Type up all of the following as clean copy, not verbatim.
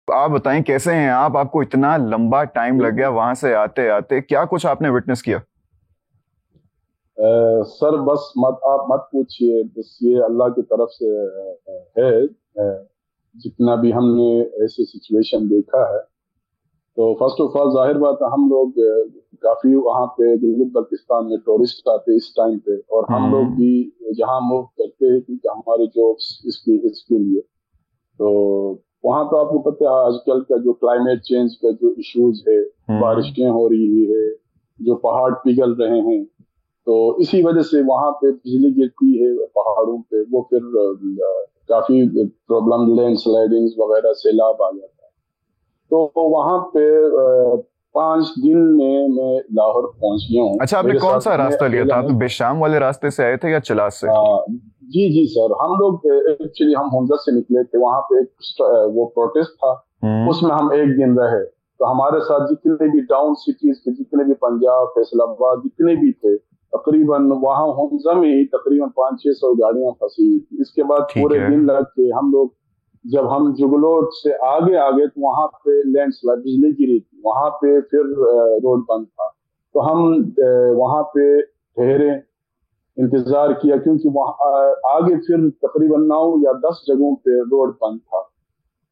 आप बताएं कैसे हैं आप, आपको इतना लंबा टाइम लग गया वहां से आते आते, क्या कुछ आपने विटनेस किया? सर बस आप मत पूछिए, बस ये अल्लाह की तरफ से है। जितना भी हमने ऐसे सिचुएशन देखा है, तो फर्स्ट ऑफ ऑल जाहिर बात है, हम लोग काफी वहाँ पे गिलगित बल्तिस्तान में टूरिस्ट आते हैं इस टाइम पे, और हम लोग हम्म। भी यहाँ मूव करते हैं क्योंकि हमारे जॉब्स इसके लिए। तो वहाँ तो आपको पता है आजकल का जो क्लाइमेट चेंज का जो इश्यूज है, हम्म। बारिशें हो रही है, जो पहाड़ पिघल रहे हैं, तो इसी वजह से वहां पे बिजली गिरती है पहाड़ों पे, वो फिर काफी प्रॉब्लम, लैंडस्लाइडिंग वगैरह, सैलाब आ जाता है। तो वहां पे 5 दिन में मैं लाहौर पहुंच गया हूँ। अच्छा, आपने मेरे कौन साथ सा मैं रास्ता लिया था? अकेला आप नहीं था। बेशाम वाले रास्ते से आए थे या चिलास से? जी जी सर, हम लोग एक्चुअली हम हुंजा से निकले थे। वहां पे एक वो प्रोटेस्ट था, हम्म। उसमें हम एक दिन रहे। तो हमारे साथ जितने भी टाउन सिटीज के, जितने भी पंजाब, फैसलाबाद जितने भी थे, तकरीबन वहां हुंजा में ही तकरीबन 500-600 गाड़ियां फंसी हुई थी। इसके बाद ठीक पूरे है। दिन लग के हम लोग, जब हम जुगलोट से आगे आगे, तो वहां पे लैंडस्लाइड, बिजली गिरी थी वहां पे, फिर रोड बंद था। तो हम वहां पे ठहरे, इंतजार किया, क्योंकि वहां आगे फिर तकरीबन 9 या 10 जगहों पे रोड बंद था।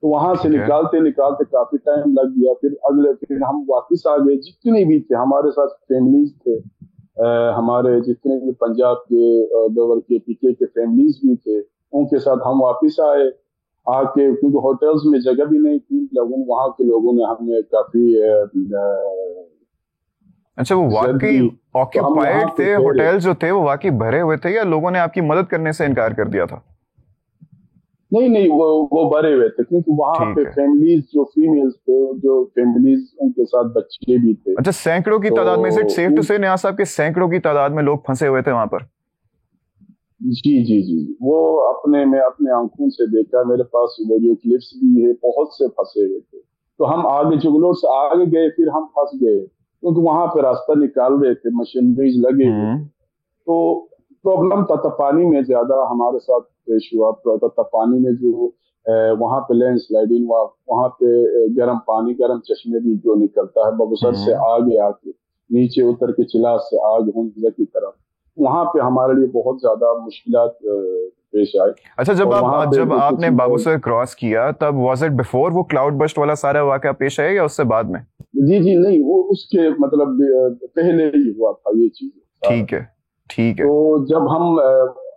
तो वहां से ठीक है। निकालते निकालते काफी टाइम लग गया। फिर हम वापस आ गए। जितने भी थे हमारे साथ, फैमिलीज थे, हमारे जितने भी पंजाब के, दोवर के, पीके के फैमिलीज भी थे, उनके साथ हम वापस आए। आके क्योंकि होटल्स में जगह भी नहीं थी, लोगों वहां के लोगों ने हमें काफी अच्छा, वो इज्जत वाकई दी। तो हम वहां ऑक्यूपाइड पे थे? ठहरे। होटल्स जो थे वो वाकई भरे हुए थे, या लोगों ने आपकी मदद करने से इनकार कर दिया था? नहीं नहीं, वो भरे हुए थे, क्योंकि वहां पे ठीक है। फैमिलीज, जो फीमेल्स थे, जो फैमिलीज, उनके साथ बच्चे भी थे। अच्छा, सैकड़ों की तो तादाद में, इज इट सेफ टू उन से न्यास साहब के सैकड़ों की तादाद में लोग फंसे हुए थे वहां पर? जी जी जी, वो अपने मैं अपने आंखों से देखा, मेरे पास वीडियो क्लिप्स भी है, बहुत से फंसे हुए थे। तो हम आगे जुगलोर से आगे गए, फिर हम फंस गए, क्योंकि वहां पे रास्ता निकाल रहे थे, मशीनरीज लगे हुए थे। हम्म। तो प्रॉब्लम था पानी में ज्यादा हमारे साथ पेश हुआ। पानी में जो वहां पे लैंड स्लाइडिंग, वहां पे गर्म पानी, गर्म चश्मे भी जो निकलता है बबसर से हम्म। आगे आके, नीचे उतर के चिलास से आगे हुंजा की तरफ, वहां पे हमारे लिए बहुत ज्यादा मुश्किलात पेश आए। अच्छा, और वहां पे जब कुछ आपने लोग, बाबूसर क्रॉस किया, तब वाज इट बिफोर वो क्लाउड बस्ट वाला सारा वाकया पेश आया या उससे बाद में? जी जी नहीं, वो उसके मतलब पहले ही हुआ था ये चीज सारा। ठीक है। ठीक है। तो जब हम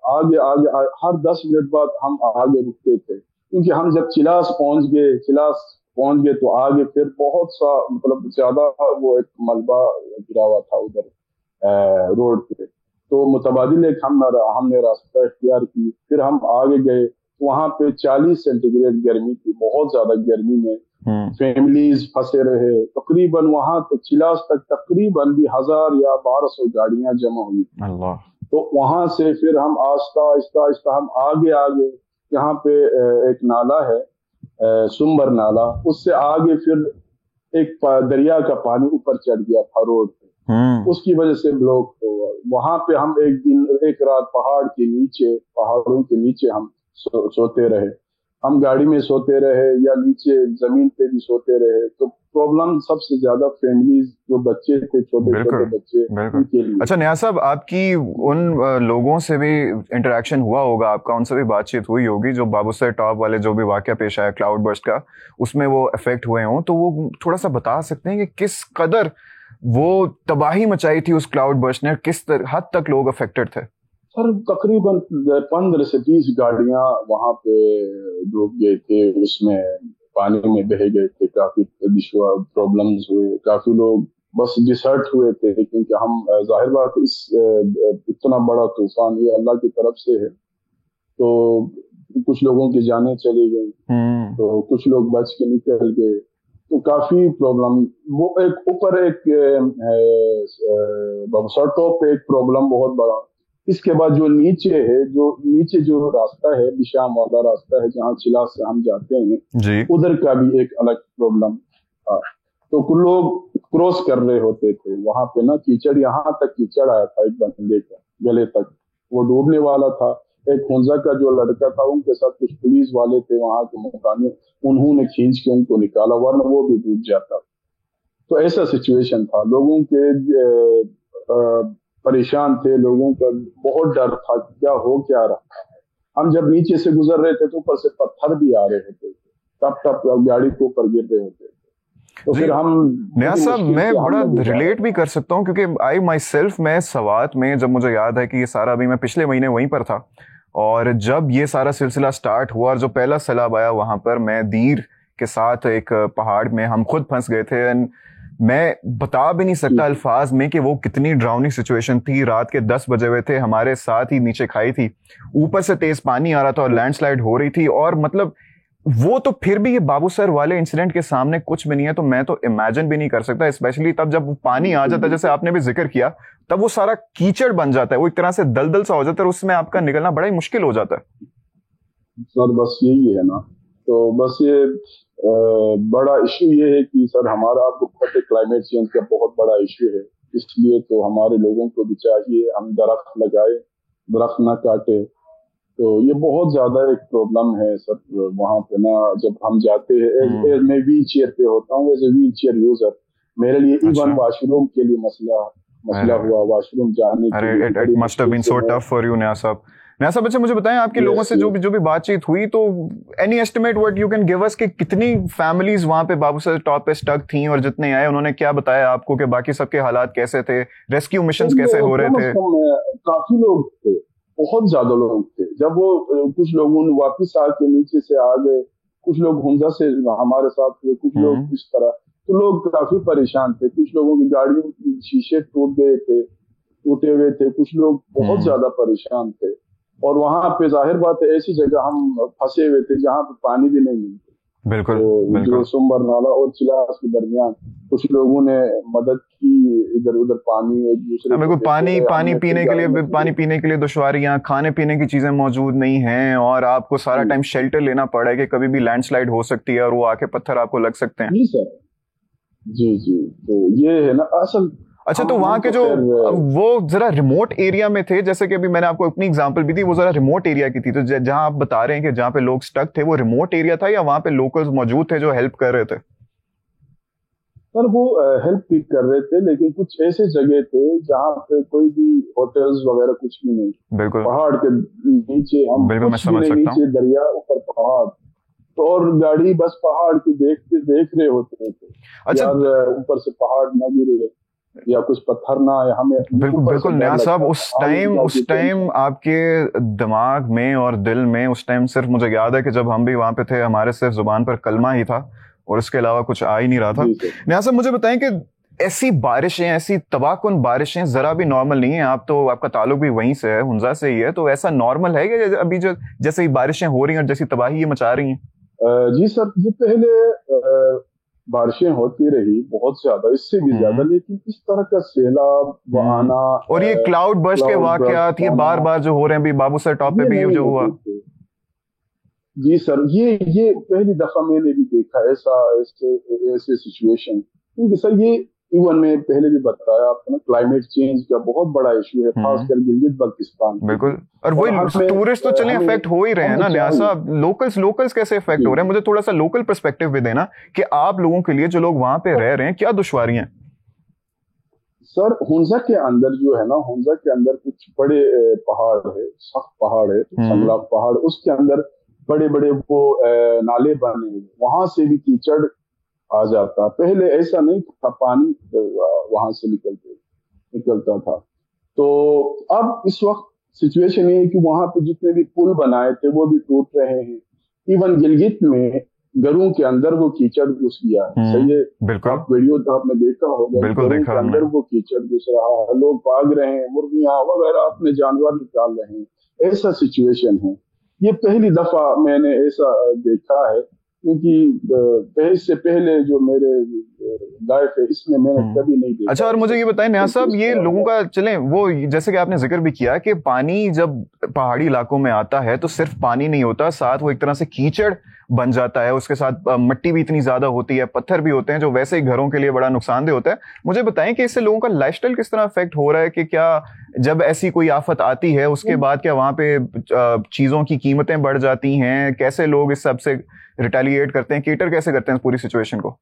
आगे आगे हर 10 मिनट बाद हम आगे रुकते थे, क्योंकि हम जब चिलास पहुंच गए तो आगे फिर बहुत सा, मतलब ज्यादा, वो एक मलबा गिरा हुआ था उधर रोड पे। तो मुतबादिल एक हमने रास्ता इख्तियार की, फिर हम आगे गए। वहां पे 40 सेंटीग्रेड गर्मी थी, बहुत ज्यादा गर्मी में हम्म। फैमिलीज फंसे रहे। तकरीबन वहां तक, चिलास तक तकरीबन भी 1000 या 1200 गाड़ियां जमा हुई। अल्लाह। तो वहां से फिर हम आस्ता आस्ता आस्ता हम आगे आगे, यहाँ पे एक नाला है, सुंबर नाला, उससे आगे फिर एक दरिया का पानी ऊपर चढ़ गया था रोड पे। हम्म। उसकी वजह से ब्लॉक हुआ। वहां पे हम एक दिन एक रात पहाड़ों के नीचे हम सोते रहे। हम गाड़ी में सोते रहे या नीचे जमीन पे भी सोते रहे। तो प्रॉब्लम सबसे ज्यादा फैमिलीज, जो बच्चे थे, छोटे बिल्कुल। छोटे बच्चे, बिल्कुल। उनके लिए। अच्छा नियाज साहब, आपकी उन लोगों से भी इंटरेक्शन हुआ होगा, आपका उनसे भी बातचीत हुई होगी जो बाबूसर टॉप वाले जो भी वाकया पेश आया क्लाउड बर्स्ट का, उसमें वो अफेक्ट हुए हों, तो वो थोड़ा सा बता सकते हैं कि किस कदर वो तबाही मचाई थी उस क्लाउड बर्स्ट ने, हद तक लोग अफेक्टेड थे? सर तकरीबन 15 से 20 गाड़ियां वहां पे डूब गए थे, उसमें पानी में बह गए थे। काफी प्रॉब्लम्स हुए, काफी लोग बस डिसर्ट हुए थे, क्योंकि हम जाहिर बात है, इतना बड़ा तूफान ये अल्लाह की तरफ से है। तो कुछ लोगों की जानें चली गई, हम्म। तो कुछ लोग बच के निकल गए। तो काफी प्रॉब्लम, वो एक ऊपर एक बमसर टॉप पे एक प्रॉब्लम बहुत बड़ा। इसके बाद जो नीचे जो रास्ता है, बिशाम वाला रास्ता है, जहाँ चिला से हम जाते हैं, जी। उधर का भी एक अलग प्रॉब्लम था। तो कुछ लोग क्रॉस कर रहे होते थे वहां पे ना, कीचड़, यहाँ तक कीचड़ आया था एक बंदे का गले तक, वो डूबने वाला था। ایک ہنزا کا جو لڑکا تھا ان کے ساتھ کچھ پولیس والے تھے وہاں کے مقامی, انہوں نے کھینچ کے ان کو نکالا ورنہ وہ بھی ڈوب جاتا. تو ایسا سچویشن تھا, لوگوں کے پریشان تھے, لوگوں کا بہت ڈر تھا کیا ہو کیا رہا ہے. ہم جب نیچے سے گزر رہے تھے تو اوپر سے پتھر بھی آ رہے ہوتے تھے, ٹپ ٹپ گاڑی کے اوپر گر رہے ہوتے تھے. تو پھر ہم نیاز صاحب میں بڑا ریلیٹ بھی کر سکتا ہوں کیونکہ آئی مائی سیلف میں سوات میں, جب مجھے یاد ہے کہ یہ سارا ابھی میں پچھلے مہینے وہیں پر تھا, اور جب یہ سارا سلسلہ سٹارٹ ہوا اور جو پہلا سیلاب آیا وہاں پر میں دیر کے ساتھ ایک پہاڑ میں ہم خود پھنس گئے تھے. میں بتا بھی نہیں سکتا الفاظ میں کہ وہ کتنی ڈراؤنی سچویشن تھی. رات کے 10 بجے ہوئے تھے, ہمارے ساتھ ہی نیچے کھائی تھی, اوپر سے تیز پانی آ رہا تھا اور لینڈ سلائڈ ہو رہی تھی, اور مطلب وہ تو پھر بھی یہ بابو سر والے انسیڈنٹ کے سامنے کچھ بھی نہیں ہے. تو میں تو امیجن بھی نہیں کر سکتا, اسپیشلی تب جب پانی آ جاتا ہے, جیسے آپ نے بھی ذکر کیا, تب وہ سارا کیچڑ بن جاتا ہے, وہ ایک طرح سے دلدل سا ہو جاتا ہے, اور اس میں آپ کا نکلنا بڑا ہی مشکل ہو جاتا ہے. سر بس یہی ہے نا, تو بس یہ بڑا ایشو یہ ہے کہ سر ہمارا, آپ کو پتہ ہے کلائمیٹ چینج کا بہت بڑا ایشو ہے, اس لیے تو ہمارے لوگوں کو بھی چاہیے ہم درخت لگائے, درخت نہ کاٹے. تو یہ بہت زیادہ ایک پرابلم ہے سر وہاں پہ نا. جب ہم جاتے ہیں, میں ویل چیئر پہ ہوتا ہوں, as a wheel chair user, میرے لیے ایون واش روم کے لیے مسئلہ ہوا, واش روم جانے کے لیے. نیاز صاحب اچھا مجھے بتائیں, آپ کے لوگوں سے جو بھی بات چیت ہوئی, تو any estimate what you can give us کہ کتنی فیملیز وہاں پہ بابو سر ٹاپ پہ اسٹک تھیں, اور جتنے آئے انہوں نے کیا بتایا آپ کو کہ باقی سب کے حالات کیسے تھے, ریسکیو مشنز کیسے ہو رہے تھے؟ کافی لوگ تھے, بہت زیادہ لوگ تھے. جب وہ کچھ لوگوں نے واپس آ کے نیچے سے آ گئے, کچھ لوگ ہنزا سے ہمارے ساتھ تھے, کچھ لوگ اس طرح, تو لوگ کافی پریشان تھے. کچھ لوگوں کی گاڑیوں کی شیشے ٹوٹے ہوئے تھے, کچھ لوگ بہت زیادہ پریشان تھے. اور وہاں پہ ظاہر بات ہے ایسی جگہ ہم پھنسے ہوئے تھے جہاں پہ پانی بھی نہیں ملتے. بالکل, جو سمبر نالا اور چلاس کے درمیان کچھ لوگوں نے مدد کی, ادھر ادھر پانی ایک دوسرے کو پانی پینے کے لیے دشواریاں, کھانے پینے کی چیزیں موجود نہیں ہیں, اور آپ کو سارا ٹائم شیلٹر لینا پڑا ہے کہ کبھی بھی لینڈ سلائڈ ہو سکتی ہے اور وہ آ کے پتھر آپ کو لگ سکتے ہیں. جی سر, جی تو یہ ہے نا اصل. اچھا تو وہاں کے جو وہ ذرا ریموٹ ایریا میں تھے, جیسے کہ ابھی میں نے آپ کو اپنی اگزامپل بھی دی, وہ ذرا ریموٹ ایریا کی تھی, تو جہاں آپ بتا رہے ہیں کہ جہاں پہ لوگ سٹک تھے, وہ ریموٹ ایریا تھا یا وہاں پہ لوکلز موجود تھے جو ہیلپ کر رہے تھے؟ سر وہ ہیلپ بھی کر رہے تھے, لیکن کچھ ایسے جگہ تھے جہاں پہ کوئی بھی ہوٹلز وغیرہ کچھ بھی نہیں. بالکل پہاڑ کے نیچے, ہم کچھ بھی نہیں, نیچے دریا, اوپر پہاڑ, تو اور گاڑی بس پہاڑ کو دیکھ رہے ہوتے تھے. اچھا, اوپر سے پہاڑ نہ گرے یا کچھ پتھر نہ آئے ہمیں. بالکل نیاز صاحب, اس ٹائم آپ کے دماغ میں اور دل میں اس ٹائم صرف مجھے یاد ہے کہ جب ہم بھی وہاں پہ تھے, ہمارے صرف زبان پر کلمہ ہی تھا اور اس کے علاوہ کچھ آ ہی نہیں رہا تھا. نیاز صاحب مجھے بتائیں کہ ایسی بارشیں, ایسی تباہ کن بارشیں ذرا بھی نارمل نہیں ہیں. آپ کا تعلق بھی وہیں سے ہے, ہنزا سے ہی ہے, تو ایسا نارمل ہے کہ ابھی جو جیسے بارشیں ہو رہی ہیں اور جیسی تباہی یہ مچا رہی ہیں؟ جی سر, یہ پہلے بارشیں ہوتی رہی بہت زیادہ, اس سے بھی زیادہ, لیکن اس طرح کا سیلاب آنا اور یہ کلاؤڈ برسٹ کے واقعات یہ بار بار جو ہو رہے ہیں, بھی بابو سر ٹاپ پہ بھی جو ہوا. جی سر, یہ پہلی دفعہ میں نے بھی دیکھا ایسے سچویشن, کیونکہ سر یہ ایون میں پہلے بھی بتایا آپ کو نا, کلائمیٹ چینج کا بہت بڑا ایشو ہے, خاص کر گلگت بلتستان. بالکل, اور وہی ٹورسٹ تو چلیں افیکٹ ہو ہی رہے ہیں نا نیاز صاحب, لوکلز کیسے افیکٹ ہو رہے ہیں؟ مجھے تھوڑا سا لوکل پرسپیکٹو بھی دینا کہ آپ لوگوں کے لیے جو لوگ وہاں پہ رہ رہے ہیں کیا دشواریاں ہیں. سر ہنزا کے اندر جو ہے نا, ہنزا کے اندر کچھ بڑے پہاڑ ہے, سخت پہاڑ ہے, سنگلاف پہاڑ, اس کے اندر بڑے بڑے وہ نالے بنے, وہاں سے بھی کیچڑ آ جاتا. پہلے ایسا نہیں تھا, پانی وہاں سے نکلتا تھا. تو اب اس وقت سچویشن یہ ہے کہ وہاں پہ جتنے بھی پل بنائے تھے وہ بھی ٹوٹ رہے ہیں. ایون گلگت میں گھروں کے اندر وہ کیچڑ گھس گیا ہے. صحیح, آپ ویڈیو آپ نے دیکھا ہوگا, گھروں کے اندر وہ کیچڑ گھس رہا ہے, لوگ بھاگ رہے ہیں, مرغیاں وغیرہ اپنے جانور نکال رہے ہیں. ایسا سچویشن ہے. یہ پہلی دفعہ میں نے ایسا دیکھا ہے, کیونکہ اس سے پہلے جو میرے लाइफ है, इसमें मैंने कभी नहीं देखा। अच्छा, और मुझे ये बताएं नियाज़ साहब, ये लोगों का चलें वो जैसे कि आपने जिक्र भी किया कि पानी जब पहाड़ी इलाकों में आता है तो सिर्फ पानी नहीं होता, साथ वो एक तरह से कीचड़ बन जाता है, उसके साथ मिट्टी भी इतनी ज्यादा होती है, पत्थर भी होते हैं जो वैसे ही घरों के लिए बड़ा नुकसानदेह होता है। मुझे बताएं कि इससे लोगों का लाइफस्टाइल किस तरह अफेक्ट हो रहा है, कि क्या जब ऐसी कोई आफत आती है उसके बाद क्या वहां पे चीजों की कीमतें बढ़ जाती हैं, कैसे लोग इस सब से रिटेलिएट करते हैं, केटर कैसे करते हैं पूरी सिचुएशन को?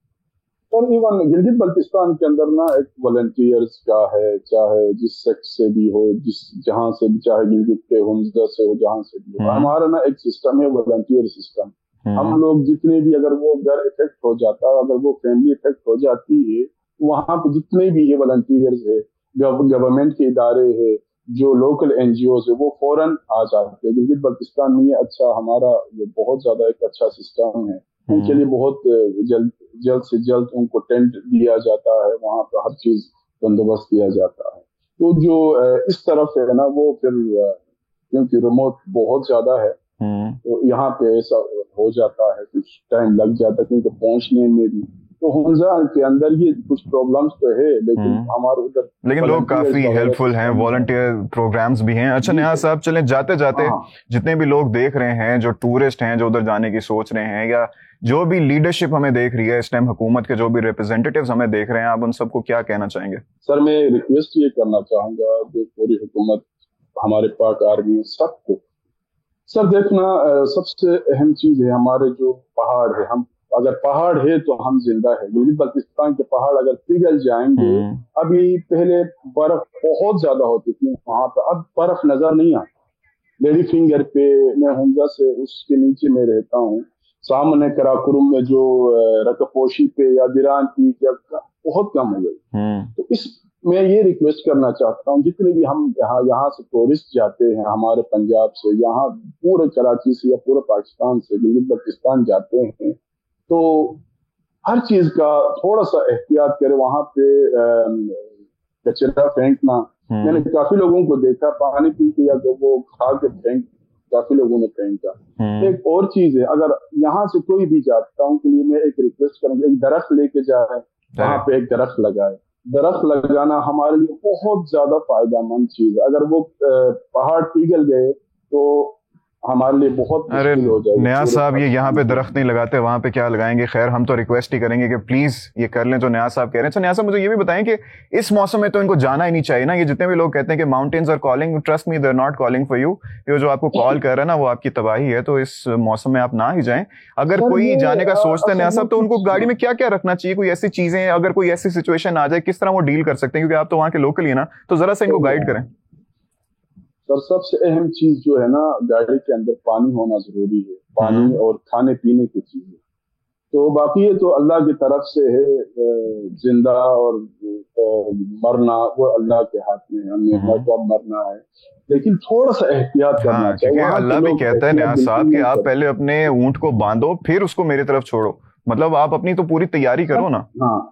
और इवन गिलगित बल्तिस्तान के अंदर ना एक वॉलंटियर्स का है, चाहे जिस सेक्ट से भी हो, जिस जहां से भी, चाहे गिलगित के हुंजा से हो, जहां से भी हो, हमारा ना एक सिस्टम है, वॉलंटियर सिस्टम। हम लोग जितने भी, अगर वो घर इफेक्ट हो जाता है, अगर वो फैमिली इफेक्ट हो जाती है, वहां पे जितने भी ये वॉलंटियर्स है, गवर्नमेंट के इदारे है, जो लोकल एनजीओ है, वो फौरन आ जाते हैं। गिलगित बल्तिस्तान में अच्छा, हमारा बहुत ज्यादा एक अच्छा सिस्टम है। उनके लिए बहुत जल्द से जल्द उनको टेंट दिया जाता है, वहां पर हर चीज बंदोबस्त किया जाता है। तो जो इस तरफ है ना, वो फिर क्योंकि रिमोट बहुत ज्यादा है, तो यहाँ पे ऐसा हो जाता है, कुछ टाइम लग जाता है क्योंकि पहुंचने में भी। तो हुंजा के अंदर ये कुछ प्रॉब्लम्स तो है, लेकिन हमारे उधर लेकिन लोग काफी हेल्पफुल हैं, वॉलंटियर प्रोग्राम्स भी हैं। अच्छा नियाज़ साहब, चले जाते जाते जितने भी लोग देख रहे हैं, जो टूरिस्ट हैं, जो उधर जाने की सोच रहे हैं, या जो भी लीडरशिप हमें देख रही है इस टाइम, हुकूमत के जो भी रिप्रेजेंटेटिव्स हमें देख रहे हैं, आप उन सबको क्या कहना चाहेंगे? सर मैं रिक्वेस्ट ये करना चाहूंगा जो पूरी हुकूमत, हमारे पाक आर्मी, सबको, सर देखना, सबसे अहम चीज है हमारे जो पहाड़ है। हम अगर पहाड़ है तो हम जिंदा है। गिलगित बल्तिस्तान के पहाड़ अगर पिघल जाएंगे, अभी पहले बर्फ बहुत ज्यादा होती थी वहां पर, अब बर्फ नजर नहीं आती। लेडी फिंगर पे, मैं हुंजा से उसके नीचे में रहता हूँ, सामने कराकुरुम में जो रकपोशी पे या दिरान की बहुत कम हो गई। तो इस मैं ये रिक्वेस्ट करना चाहता हूँ, जितने भी हम यहाँ से टूरिस्ट जाते हैं, हमारे पंजाब से, यहाँ पूरे कराची से या पूरे पाकिस्तान से गिलगित बल्तिस्तान जाते हैं, तो हर चीज का थोड़ा सा एहतियात करें। वहां पे कचरा फेंकना, मैंने काफी लोगों को देखा पानी पी के या तो वो खा के फेंक, काफी लोगों ने फेंका। एक और चीज है, अगर यहाँ से कोई भी जाता हूँ के लिए मैं एक रिक्वेस्ट करूंगा, एक दरख्त लेके जाए, वहां पे एक दरख्त लगाए। दरख्त लगाना हमारे लिए बहुत ज्यादा फायदेमंद चीज है। अगर वो पहाड़ पिघल गए तो हमारे लिए बहुत मुश्किल हो जाएगी। नियाज़ साहब, ये यहाँ पे दरख्त नहीं लगाते, वहां पे क्या लगाएंगे? खैर, हम तो रिक्वेस्ट ही करेंगे कि प्लीज ये कर लें जो नियाज़ साहब कह रहे हैं। अच्छा नियाज़ साहब, मुझे ये भी बताएं कि इस मौसम में तो इनको जाना ही नहीं चाहिए ना। ये जितने भी लोग कहते हैं कि mountains are calling, trust me, they are not calling for you. ये जो आपको कॉल कर रहा है ना, वो आपकी तबाही है। तो इस मौसम में आप ना ही जाएं। अगर कोई जाने का सोचता है नियाज़ साहब, तो उनको गाड़ी में क्या क्या रखना चाहिए? कोई ऐसी चीजें, अगर कोई ऐसी सिचुएशन आ जाए, किस तरह वो डील कर सकते हैं? क्योंकि आप तो वहाँ के लोकल ही है ना, तो जरा सा इनको गाइड करें। सर सबसे अहम चीज जो है ना, गाड़ी के अंदर पानी होना जरूरी है, पानी और खाने पीने की चीजें। तो बाकी ये तो अल्लाह की तरफ से है, जिंदा और मरना वो अल्लाह के हाथ में है, हमें कब मरना है, लेकिन थोड़ा सा एहतियात करना चाहिए। अल्लाह भी कहता है नियाज़ साहब कि आप पहले अपने ऊंट को बांधो, फिर उसको मेरी तरफ छोड़ो। मतलब आप अपनी तो पूरी तैयारी करो ना। हाँ,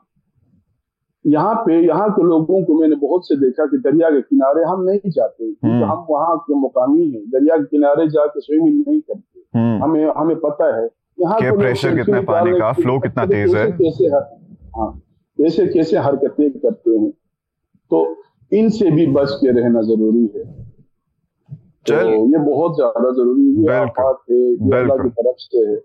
यहाँ के लोगों को मैंने बहुत से देखा कि दरिया के किनारे हम नहीं जाते, क्योंकि हम वहाँ के मुकामी हैं। दरिया के किनारे जाकर स्विमिंग नहीं करते। हमें पता है यहाँ के प्रेशर कितना, पानी का फ्लो कितना तेज है, कैसे हरकतें करते हैं। तो इनसे भी बच के रहना जरूरी है। तो ये बहुत ज्यादा जरूरी है, बात है अल्लाह की तरफ से है।